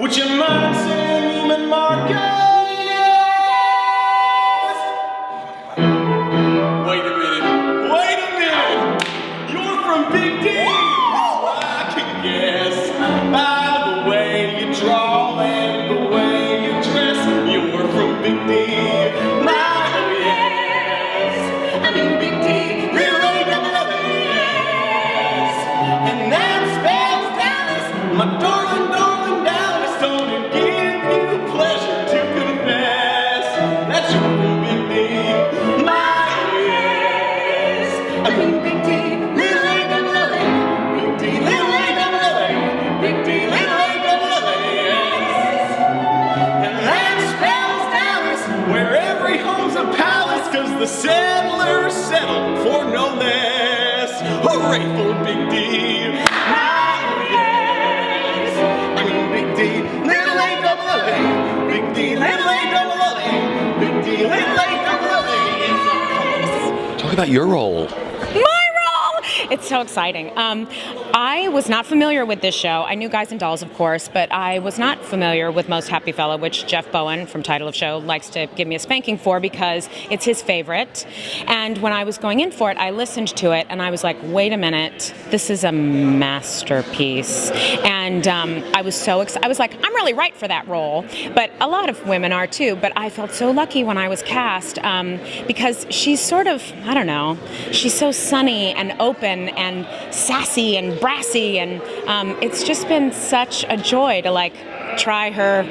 Would you mind saying Neiman Marcus? Wait a minute. You're from Big D. Oh, I can guess by the way you draw and the way you dress. You're from Big D. My, oh yes. I mean Big D. Really double yes. And that spells Dallas. My darling. The settlers settle for no less. Hooray for Big D! Oh yes! I mean Big D, little A double A. Big D, little A double A. Big D, little A double A. Talk about your role. It's so exciting. I was not familiar with this show. I knew Guys and Dolls, of course, but I was not familiar with Most Happy Fella, which Jeff Bowen from Title of Show likes to give me a spanking for because it's his favorite. And when I was going in for it, I listened to it and I was like, wait a minute, this is a masterpiece. And I was so excited. I was like, I'm really right for that role. But a lot of women are too. But I felt so lucky when I was cast because she's sort of, I don't know, she's so sunny and open and sassy and brassy, and it's just been such a joy to like try her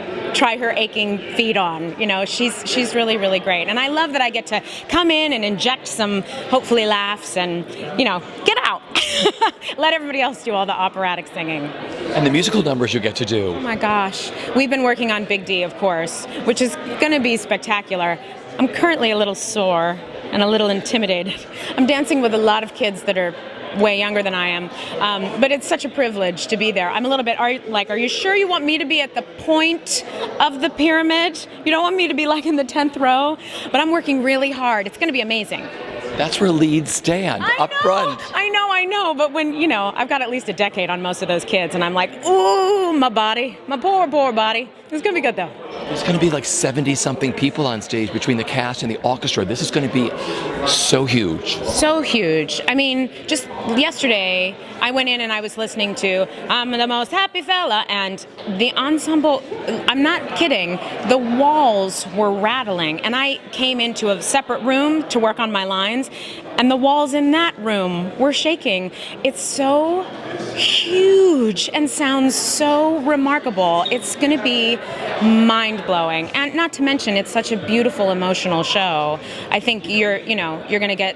aching feet on. You know, she's really, really great, and I love that I get to come in and inject some hopefully laughs and, you know, get out. Let everybody else do all the operatic singing. And the musical numbers you get to do. Oh my gosh, we've been working on Big D, of course, which is going to be spectacular. I'm currently a little sore and a little intimidated. I'm dancing with a lot of kids that are way younger than I am, but it's such a privilege to be there. I'm a little bit, are you sure you want me to be at the point of the pyramid? You don't want me to be like in the 10th row? But I'm working really hard. It's going to be amazing. That's where leads stand, up front. I know, but when, you know, I've got at least a decade on most of those kids, and I'm like, ooh, my body, my poor body. It's going to be good, though. There's going to be like 70-something people on stage between the cast and the orchestra. This is going to be so huge. So huge. I mean, just yesterday, I went in and I was listening to I'm the Most Happy Fella, and the ensemble, I'm not kidding, the walls were rattling, and I came into a separate room to work on my lines, and the walls in that room were shaking. It's so huge and sounds so remarkable. It's going to be mind-blowing, and not to mention it's such a beautiful, emotional show. I think you're going to get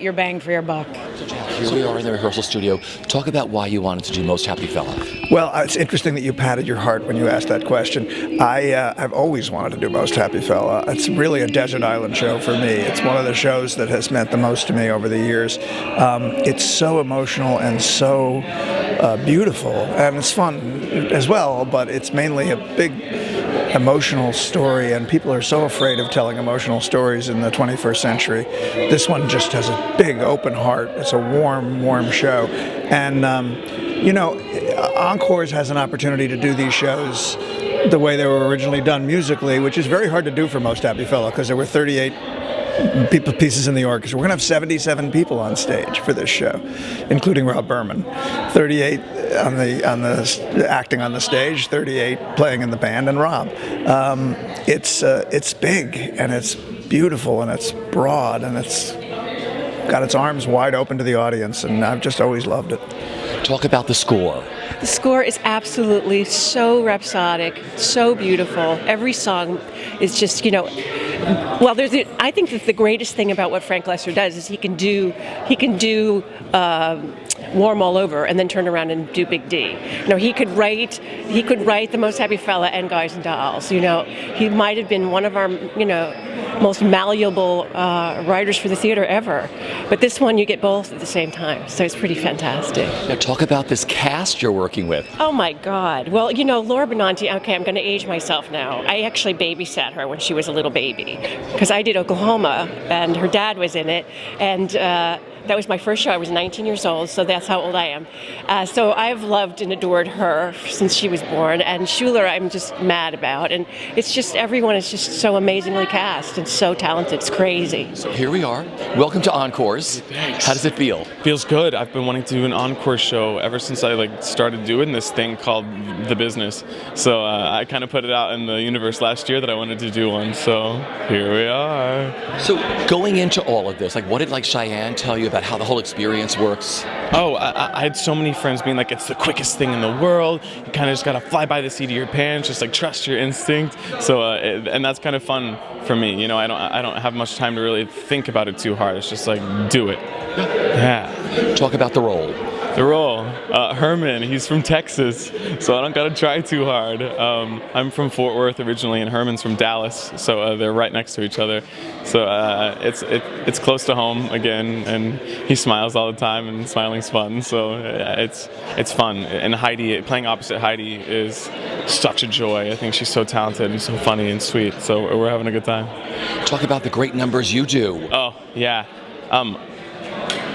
your bang for your buck. So Jack, here we are in the rehearsal studio. Talk about why you wanted to do Most Happy Fella. Well, it's interesting that you patted your heart when you asked that question. I've always wanted to do Most Happy Fella. It's really a desert island show for me. It's one of the shows that has meant the most to me over the years. It's so emotional and so beautiful, and it's fun as well, but it's mainly a big emotional story, and people are so afraid of telling emotional stories in the 21st century. This one just has a big open heart. It's a warm show. And, Encores has an opportunity to do these shows the way they were originally done musically, which is very hard to do for Most Happy Fella because there were 38 pieces in the orchestra. We're going to have 77 people on stage for this show, including Rob Berman. 38 on the acting on the stage, 38 playing in the band, and Rob. It's big and it's beautiful and it's broad and it's got its arms wide open to the audience, and I've just always loved it. Talk about the score. The score is absolutely so rhapsodic, so beautiful. Every song is just, I think that the greatest thing about what Frank Loesser does is he can do Warm All Over and then turn around and do Big D. He could write The Most Happy Fella and Guys and Dolls. He might have been one of our, most malleable writers for the theater ever. But this one, you get both at the same time, so it's pretty fantastic. Now talk about this cast you're working with. Oh my God. Well, Laura Benanti, okay, I'm going to age myself now. I actually babysat her when she was a little baby, because I did Oklahoma, and her dad was in it, and That was my first show. I was 19 years old, so that's how old I am. So I've loved and adored her since she was born. And Shuler, I'm just mad about. And it's just, everyone is just so amazingly cast and so talented. It's crazy. So here we are. Welcome to Encores. Thanks. How does it feel? Feels good. I've been wanting to do an encore show ever since I started doing this thing called The Business. So I kind of put it out in the universe last year that I wanted to do one. So here we are. So going into all of this, what did Cheyenne tell you about how the whole experience works? Oh, I had so many friends being like, it's the quickest thing in the world. You kind of just got to fly by the seat of your pants, just trust your instinct. So, and that's kind of fun for me. I don't have much time to really think about it too hard. It's just do it. Yeah. Talk about the role. The role, Herman, he's from Texas, so I don't gotta try too hard. I'm from Fort Worth originally, and Herman's from Dallas, so they're right next to each other. So it's close to home again, and he smiles all the time, and smiling's fun. So it's fun. And Heidi, playing opposite Heidi, is such a joy. I think she's so talented and so funny and sweet. So we're having a good time. Talk about the great numbers you do. Oh yeah.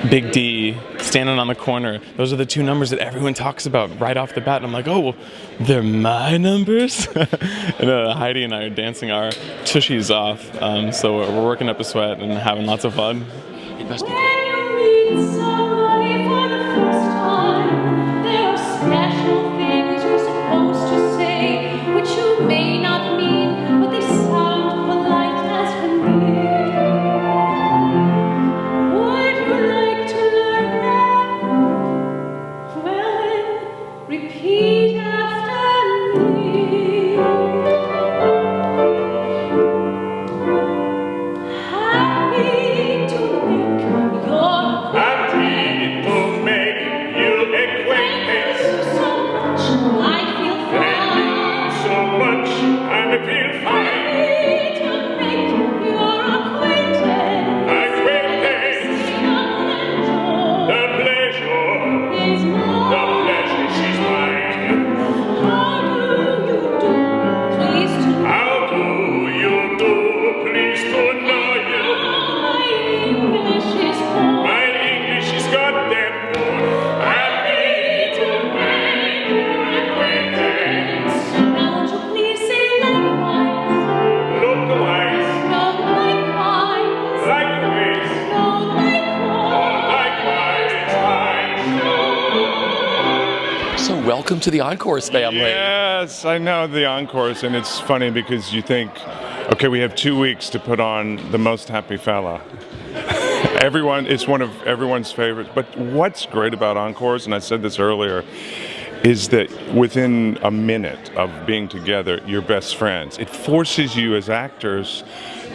Big D, standing on the corner. Those are the two numbers that everyone talks about right off the bat. And I'm like, oh, well, they're my numbers? And Heidi and I are dancing our tushies off. So we're working up a sweat and having lots of fun. It must be When you meet somebody for the first time, there are special things you're supposed to say, which you may not mean, but they sound polite as can be. Would you like to learn them? Well then, repeat after me. Happy to make your Happy to make you acquaintance. so much, I feel Thank you fine. so much, and I feel fine. Happy to make your acquaintance. Acquaintance, the pleasure, Is mine. the pleasure, she's mine. How do you do? Pleased to know. How do you do? Pleased to know you. My English is poor. My English is goddamn poor. Happy to make your acquaintance. Now won't you please say likewise? Look away, No, likewise. likewise, No, likewise. likewise, So welcome to the Encores family. Yes, I know the Encores, and it's funny because you think, okay, we have 2 weeks to put on The Most Happy Fella. It's one of everyone's favorites. But what's great about Encores, and I said this earlier, is that within a minute of being together, you're best friends. It forces you as actors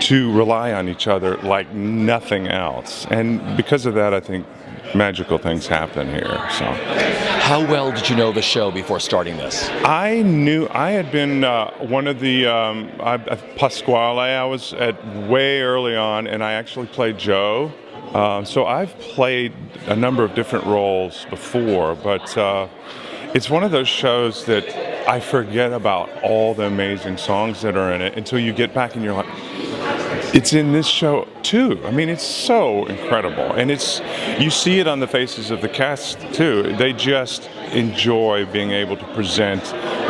to rely on each other like nothing else. And because of that, I think magical things happen here. So. How well did you know the show before starting this? I knew I had been one of the Pasquale. I was at way early on, and I actually played Joe. So I've played a number of different roles before, but it's one of those shows that I forget about all the amazing songs that are in it until you get back and you're like, it's in this show too. I mean, it's so incredible, and you see it on the faces of the cast too. They just enjoy being able to present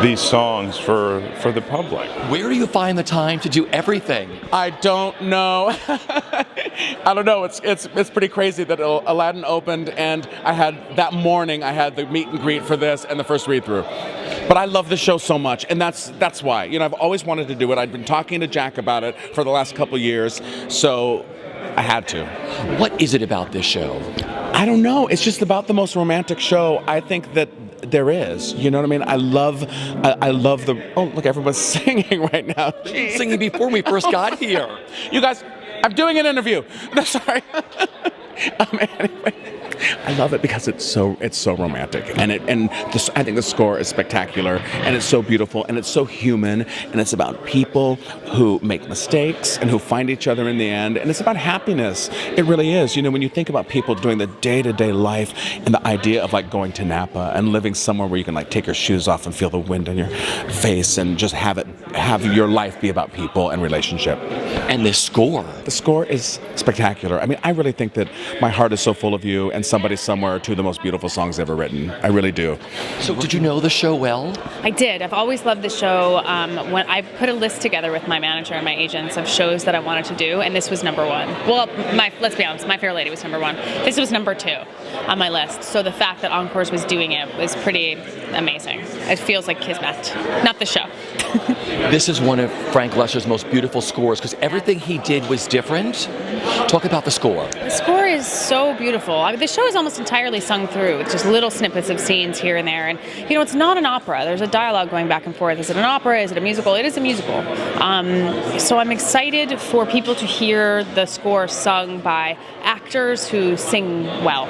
these songs for the public. Where do you find the time to do everything? I don't know. I don't know. It's pretty crazy that Aladdin opened, and that morning I had the meet and greet for this and the first read through. But I love the show so much, and that's why. I've always wanted to do it. I'd been talking to Jack about it for the last couple years, so I had to. What is it about this show? I don't know. It's just about the most romantic show I think that there is. You know what I mean? I love the. Oh, look, everyone's singing right now. Jeez. Singing before we first got here. You guys, I'm doing an interview. No, sorry. Anyway, I love it because it's so romantic, and I think the score is spectacular, and it's so beautiful, and it's so human, and it's about people who make mistakes and who find each other in the end, and it's about happiness. It really is. You know, when you think about people doing the day-to-day life and the idea of like going to Napa and living somewhere where you can like take your shoes off and feel the wind on your face and just have your life be about people and relationship. And the score. The score is spectacular. I mean, I really think that My Heart Is So Full of You and Somebody Somewhere are two of the most beautiful songs ever written. I really do. So did you know the show well? I did. I've always loved the show. When I put a list together with my manager and my agents of shows that I wanted to do, and this was number one. Well, let's be honest, My Fair Lady was number one. This was number two on my list. So the fact that Encores was doing it was pretty amazing. It feels like kismet, not the show. This is one of Frank Loesser's most beautiful scores because everything he did was different. Talk about the score. The score is so beautiful. I mean, the show is almost entirely sung through. It's just little snippets of scenes here and there. And, you know, it's not an opera. There's a dialogue going back and forth. Is it an opera? Is it a musical? It is a musical. So I'm excited for people to hear the score sung by actors who sing well.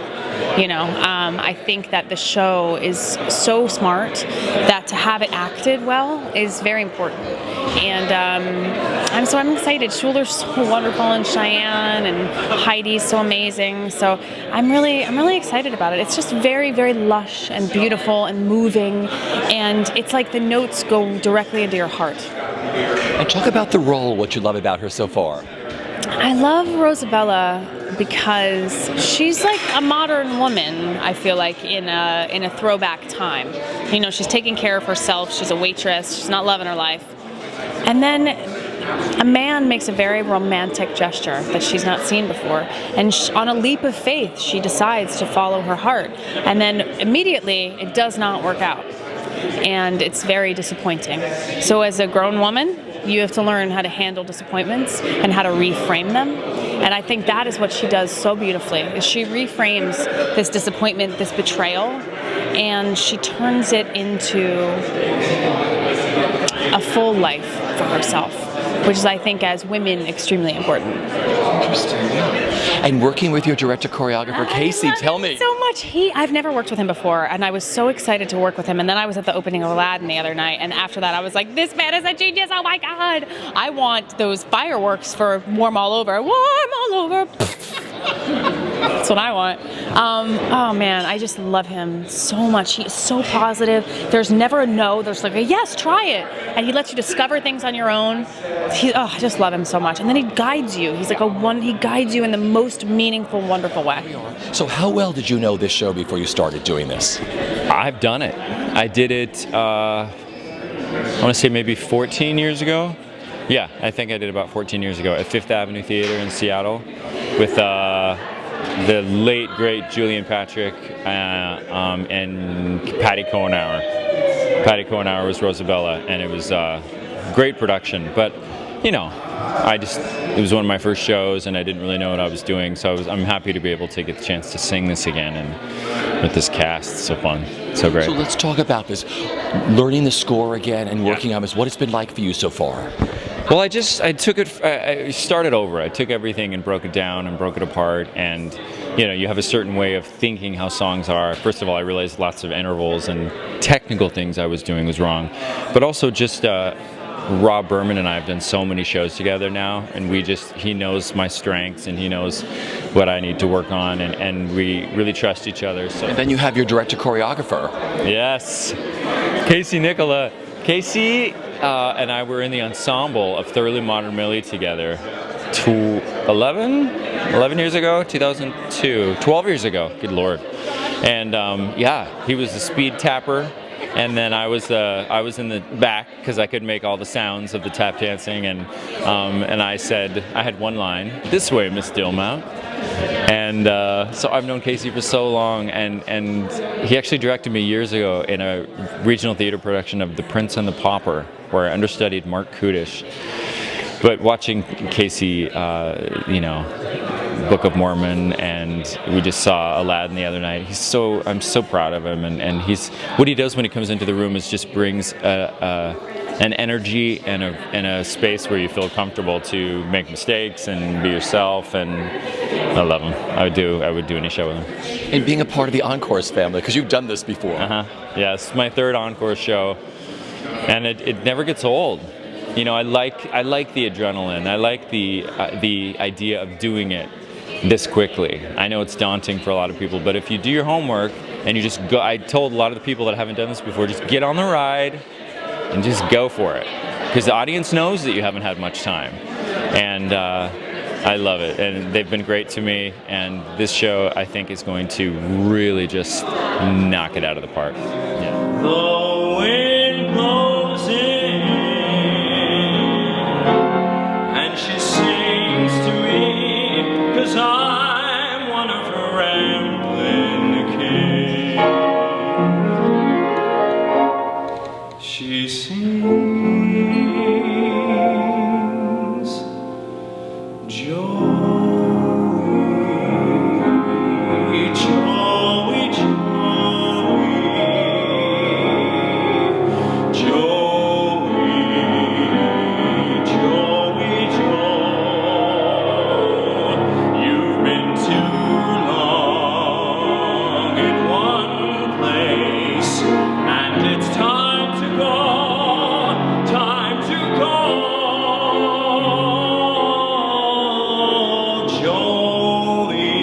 You know, I think that the show is so smart that to have it acted well is very important. And I'm excited. Shuler's so wonderful in Cheyenne, and Heidi's so amazing. So I'm really excited about it. It's just very, very lush and beautiful and moving, and it's like the notes go directly into your heart. And talk about the role, what you love about her so far. I love Rosabella because she's like a modern woman, I feel like, in a throwback time. You know, she's taking care of herself, she's a waitress, she's not loving her life. And then a man makes a very romantic gesture that she's not seen before. And on a leap of faith, she decides to follow her heart. And then immediately, it does not work out. And it's very disappointing. So as a grown woman, you have to learn how to handle disappointments and how to reframe them. And I think that is what she does so beautifully, is she reframes this disappointment, this betrayal, and she turns it into a full life for herself, which is, I think, as women, extremely important. Interesting. And working with your director choreographer, Casey, tell me. So much. I've never worked with him before, and I was so excited to work with him. And then I was at the opening of Aladdin the other night, and after that I was like, this man is a genius, oh my God. I want those fireworks for Warm All Over. Warm All Over. That's what I want. Oh man, I just love him so much. He is so positive. There's never a no. There's like a yes, try it. And he lets you discover things on your own. I just love him so much. And then he guides you. He's like he guides you in the most meaningful, wonderful way. So how well did you know this show before you started doing this? I've done it. I did it, I want to say maybe 14 years ago. Yeah, I think I did about 14 years ago at Fifth Avenue Theater in Seattle with the late, great Julian Patrick and Patty Cohenauer. Patty Cohenauer was Rosabella, and it was a great production. But, you know, it was one of my first shows, and I didn't really know what I was doing, so I'm happy to be able to get the chance to sing this again, and with this cast. It's so fun, so great. So let's talk about this. Learning the score again and working on this, what it's been like for you so far? Well, I started over. I took everything and broke it down and broke it apart, and you know, you have a certain way of thinking how songs are. First of all, I realized lots of intervals and technical things I was doing was wrong, but also just Rob Berman and I have done so many shows together now, and he knows my strengths and he knows what I need to work on, and we really trust each other. So. And then you have your director choreographer. Yes, Casey Nicholaw. Casey and I were in the ensemble of Thoroughly Modern Millie together 11 years ago, 2002, 12 years ago, good Lord. And he was the speed tapper, and then I was in the back because I could make all the sounds of the tap dancing, and I said, I had one line, "This way, Miss Dillmount." And so I've known Casey for so long, and he actually directed me years ago in a regional theater production of The Prince and the Pauper, where I understudied Mark Kudish. But watching Casey, Book of Mormon, and we just saw Aladdin the other night. I'm so proud of him, and what he does when he comes into the room is just brings an energy and a space where you feel comfortable to make mistakes and be yourself, and I love him. I would do any show with him. And being a part of the Encores family, because you've done this before. Yeah, it's my third Encore show, and it never gets old. You know, I like the adrenaline. I like the idea of doing it this quickly. I know it's daunting for a lot of people, but if you do your homework and you just go, I told a lot of the people that haven't done this before, just get on the ride and just go for it, because the audience knows that you haven't had much time, and I love it, and they've been great to me, and this show I think is going to really just knock it out of the park. Yeah. The wind blows in, and she sings to me, 'cause I'm one of her rambling kids. She sings, Joey, Joey, Joey, Joey, Joey, Joe. You've been too long in one place, and it's time to go, time to go. Joey,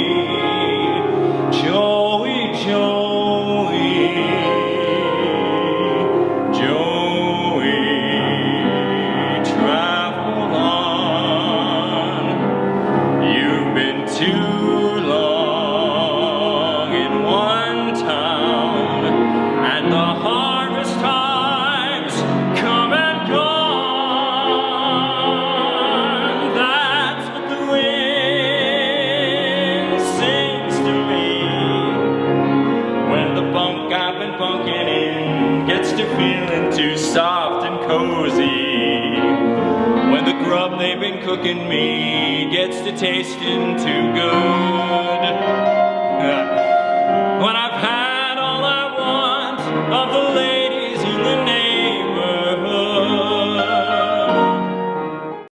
Joey, Joey, Joey, travel on. You've been too long in one town, and the harvest times come and gone. That's what the wind sings to me when the bunk I've been bunking in gets to feeling too soft and cozy, when the grub they've been cooking me gets to tasting too good, when I've had